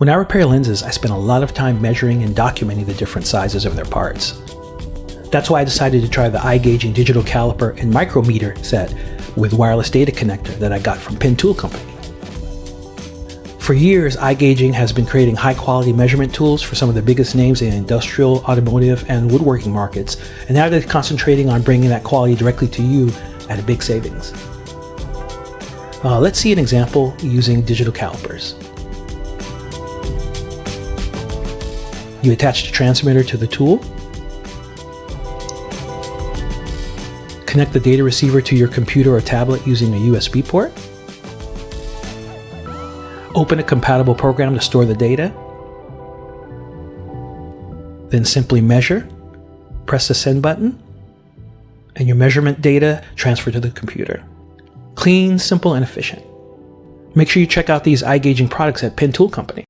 When I repair lenses, I spend a lot of time measuring and documenting the different sizes of their parts. That's why I decided to try the Igaging digital caliper and Micrometer set with wireless data connector that I got from Pen Tool Company. For years, Igaging has been creating high-quality measurement tools for some of the biggest names in industrial, automotive, and woodworking markets, and now they're concentrating on bringing that quality directly to you at a big savings. Let's see an example using digital calipers. You attach the transmitter to the tool, connect the data receiver to your computer or tablet using a USB port, open a compatible program to store the data, then simply measure, press the send button, and your measurement data transfer to the computer. Clean, simple, and efficient. Make sure you check out these Igaging products at Pen Tool Company.